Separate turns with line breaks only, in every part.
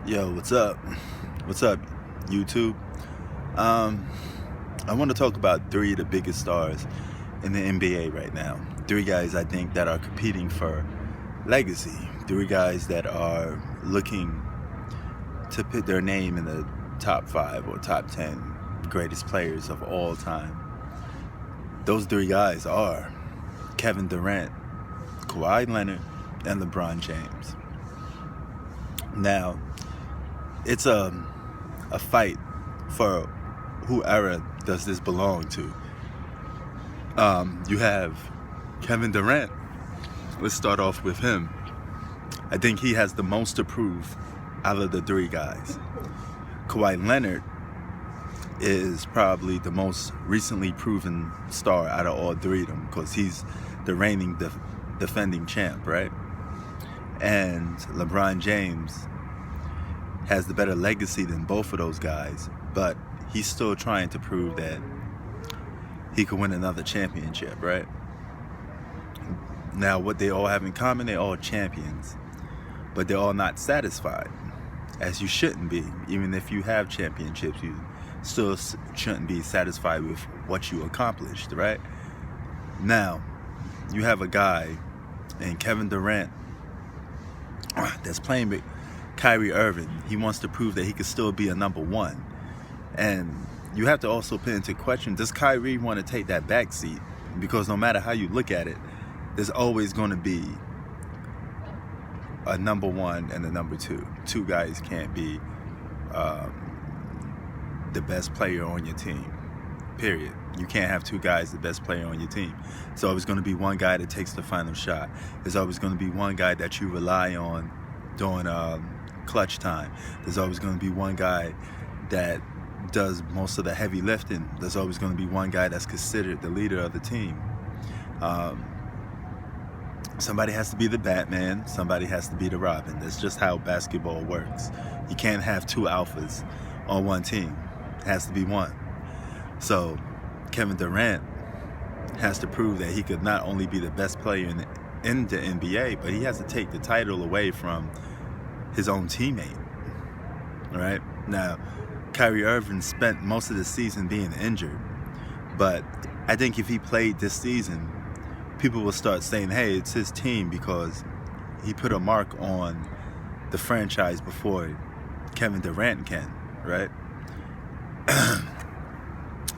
Yo, what's up? What's up, YouTube? Um, I want to talk about three of the biggest stars in the NBA right now. Three guys I think that are competing for legacy. Three guys that are looking to put their name in the top 5 or top 10 greatest players of all time. Those three guys are Kevin Durant, Kawhi Leonard, and LeBron James. Now, it's a fight for who era does this belong to. You have Kevin Durant. Let's start off with him. I think he has the most to prove out of the three guys. Kawhi Leonard is probably the most recently proven star out of all three of them because he's the reigning defending champ, right? And LeBron James has the better legacy than both of those guys, but he's still trying to prove that he could win another championship, right? Now, what they all have in common, they're all champions, but they're all not satisfied, as you shouldn't be. Even if you have championships, you still shouldn't be satisfied with what you accomplished, right? Now, you have a guy in Kevin Durant that's playing with Kyrie Irving. He wants to prove that he could still be a number one. And you have to also put into question, does Kyrie want to take that back seat? Because no matter how you look at it, there's always going to be a number one and a number two. Two guys can't be the best player on your team, period. You can't have two guys the best player on your team. There's always going to be one guy that takes the final shot. There's always going to be one guy that you rely on during clutch time. There's always going to be one guy that does most of the heavy lifting. There's always going to be one guy that's considered the leader of the team. Somebody has to be the Batman. Somebody has to be the Robin. That's just how basketball works. You can't have two alphas on one team. It has to be one. So Kevin Durant has to prove that he could not only be the best player in the NBA, but he has to take the title away from his own teammate. All right? Now, Kyrie Irving spent most of the season being injured, but I think if he played this season, people will start saying, hey, it's his team because he put a mark on the franchise before Kevin Durant can, right?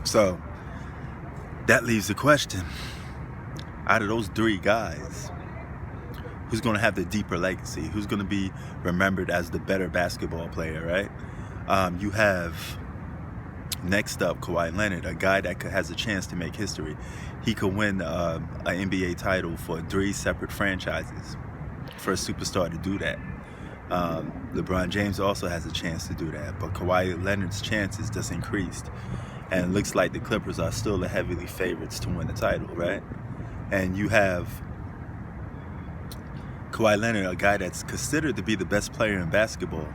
So that leaves the question, out of those three guys, who's going to have the deeper legacy? Who's going to be remembered as the better basketball player, right? You have, next up, Kawhi Leonard, a guy that has a chance to make history. He could win an NBA title for 3 separate franchises. First superstar to do that. LeBron James also has a chance to do that, but Kawhi Leonard's chances just increased. And it looks like the Clippers are still the heavily favorites to win the title, right? And you have Kawhi Leonard, a guy that's considered to be the best player in basketball.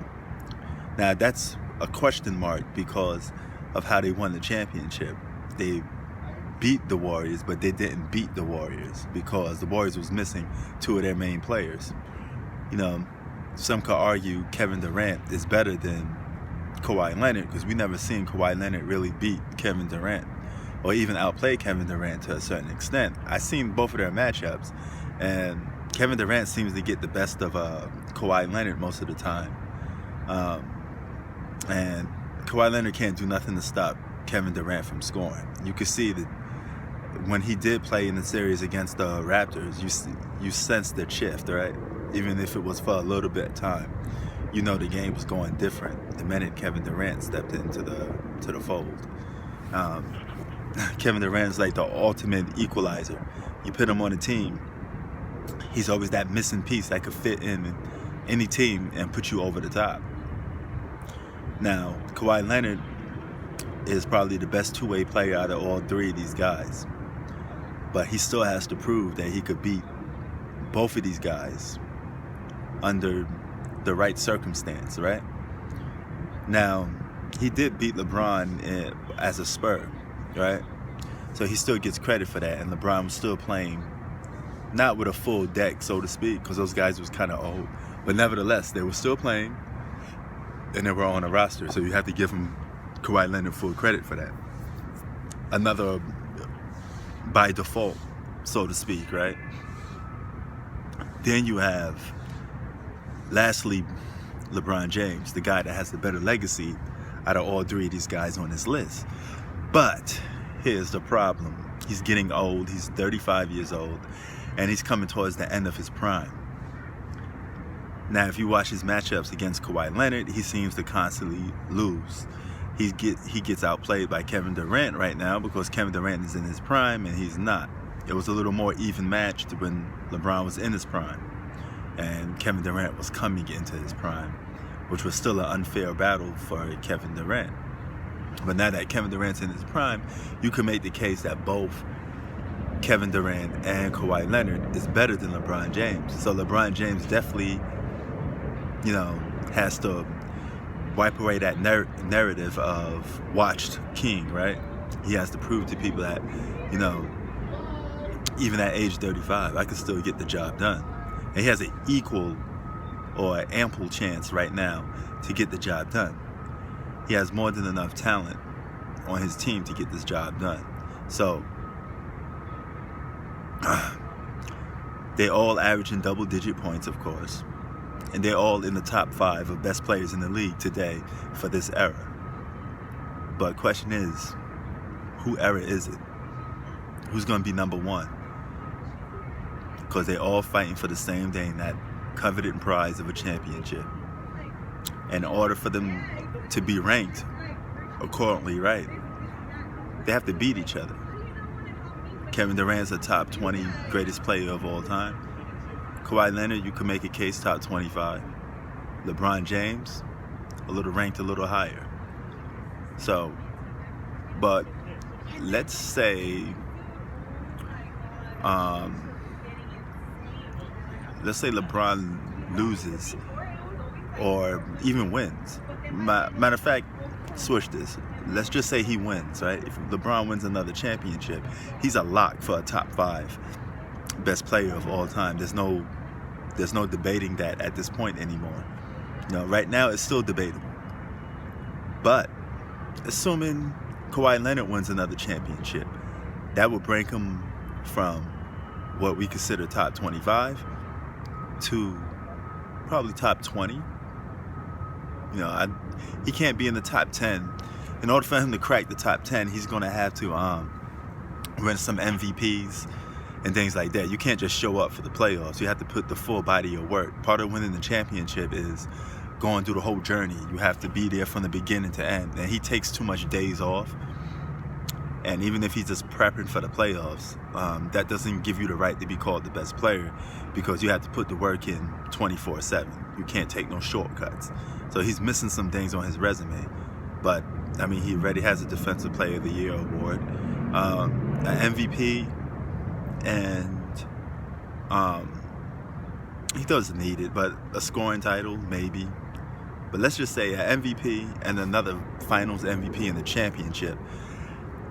Now, that's a question mark because of how they won the championship. They beat the Warriors, but they didn't beat the Warriors because the Warriors was missing 2 of their main players. You know, some could argue Kevin Durant is better than Kawhi Leonard because we never seen Kawhi Leonard really beat Kevin Durant or even outplay Kevin Durant to a certain extent. I've seen both of their matchups, and Kevin Durant seems to get the best of Kawhi Leonard most of the time. And Kawhi Leonard can't do nothing to stop Kevin Durant from scoring. You could see that when he did play in the series against the Raptors, you sensed the shift, right? Even if it was for a little bit of time, you know the game was going different the minute Kevin Durant stepped into the fold. Kevin Durant's like the ultimate equalizer. You put him on a team, he's always that missing piece that could fit in any team and put you over the top. Now, Kawhi Leonard is probably the best two-way player out of all three of these guys, but he still has to prove that he could beat both of these guys under the right circumstance, right? Now, he did beat LeBron as a Spur, right? So he still gets credit for that, and LeBron was still playing not with a full deck, so to speak, because those guys was kind of old, but nevertheless, they were still playing. and they were on a roster. So you have to give him Kawhi Leonard full credit for that. Another by default, so to speak, right? Then you have, lastly, LeBron James, the guy that has the better legacy out of all three of these guys on this list. But here's the problem. He's getting old. He's 35 years old, and he's coming towards the end of his prime. Now, if you watch his matchups against Kawhi Leonard, he seems to constantly lose. He gets outplayed by Kevin Durant right now because Kevin Durant is in his prime and he's not. It was a little more even matched when LeBron was in his prime and Kevin Durant was coming into his prime, which was still an unfair battle for Kevin Durant. But now that Kevin Durant's in his prime, you can make the case that both Kevin Durant and Kawhi Leonard is better than LeBron James. So LeBron James definitely, has to wipe away that narrative of watched king, right? He has to prove to people that, even at age 35, I can still get the job done. And he has an equal or ample chance right now to get the job done. He has more than enough talent on his team to get this job done. So they all average in double-digit points, of course. And they're all in the top 5 of best players in the league today for this era. But question is, who era is it? Who's going to be number 1? Because they're all fighting for the same thing, that coveted prize of a championship. In order for them to be ranked accordingly, right, they have to beat each other. Kevin Durant's a top 20 greatest player of all time. Kawhi Leonard, you can make a case top 25. LeBron James, ranked a little higher. So, but let's say, LeBron loses or even wins. Matter of fact, switch this. Let's just say he wins, right? If LeBron wins another championship, he's a lock for a top 5 best player of all time. There's no debating that at this point anymore. Right now it's still debatable. But assuming Kawhi Leonard wins another championship, that would bring him from what we consider top 25 to probably top 20. He can't be in the top 10. In order for him to crack the top 10, he's going to have to win some MVPs and things like that. You can't just show up for the playoffs. You have to put the full body of work. Part of winning the championship is going through the whole journey. You have to be there from the beginning to end. And he takes too much days off. And even if he's just prepping for the playoffs, that doesn't give you the right to be called the best player, because you have to put the work in 24/7. You can't take no shortcuts. So he's missing some things on his resume. But, he already has a Defensive Player of the Year award, an MVP, and he doesn't need it, but a scoring title, maybe. But let's just say an MVP and another finals MVP in the championship.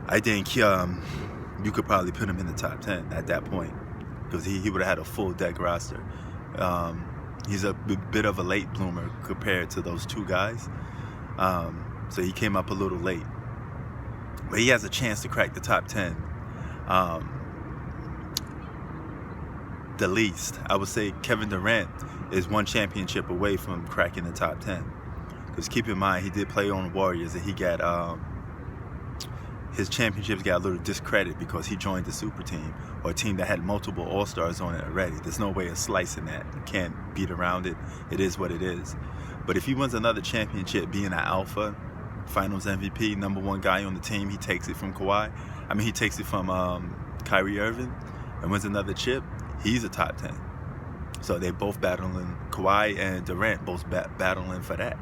I think you could probably put him in the top 10 at that point, because he would have had a full deck roster. He's a bit of a late bloomer compared to those two guys. So he came up a little late. But he has a chance to crack the top 10. The least. I would say Kevin Durant is one championship away from cracking the top 10. Because keep in mind, he did play on the Warriors, and he got his championships got a little discredit because he joined the super team, or a team that had multiple all-stars on it already. There's no way of slicing that. You can't beat around it. It is what it is. But if he wins another championship being an alpha, finals MVP, number 1 guy on the team, he takes it from Kawhi. He takes it from Kyrie Irving, and wins another chip, he's a top 10. So they both battling, Kawhi and Durant both battling for that.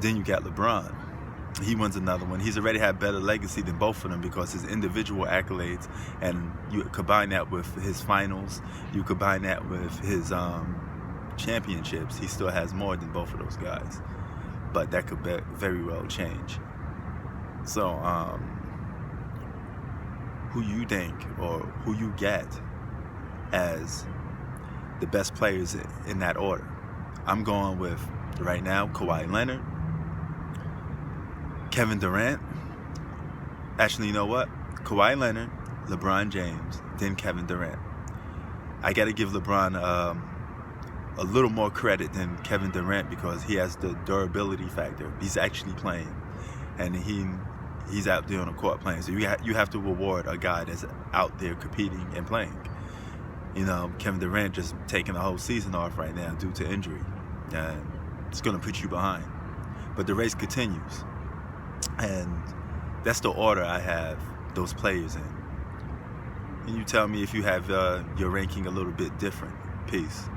Then you got LeBron. He wins another one. He's already had better legacy than both of them because his individual accolades, and you combine that with his finals, you combine that with his championships, he still has more than both of those guys. But that could very well change. So, who you think or who you get as the best players in that order? I'm going with, right now, Kawhi Leonard, Kevin Durant. Actually, you know what? Kawhi Leonard, LeBron James, then Kevin Durant. I got to give LeBron a little more credit than Kevin Durant because he has the durability factor. He's actually playing, and he's out there on the court playing. So you have to reward a guy that's out there competing and playing. You know, Kevin Durant just taking the whole season off right now due to injury, and it's going to put you behind. But the race continues, and that's the order I have those players in. And you tell me if you have your ranking a little bit different. Peace.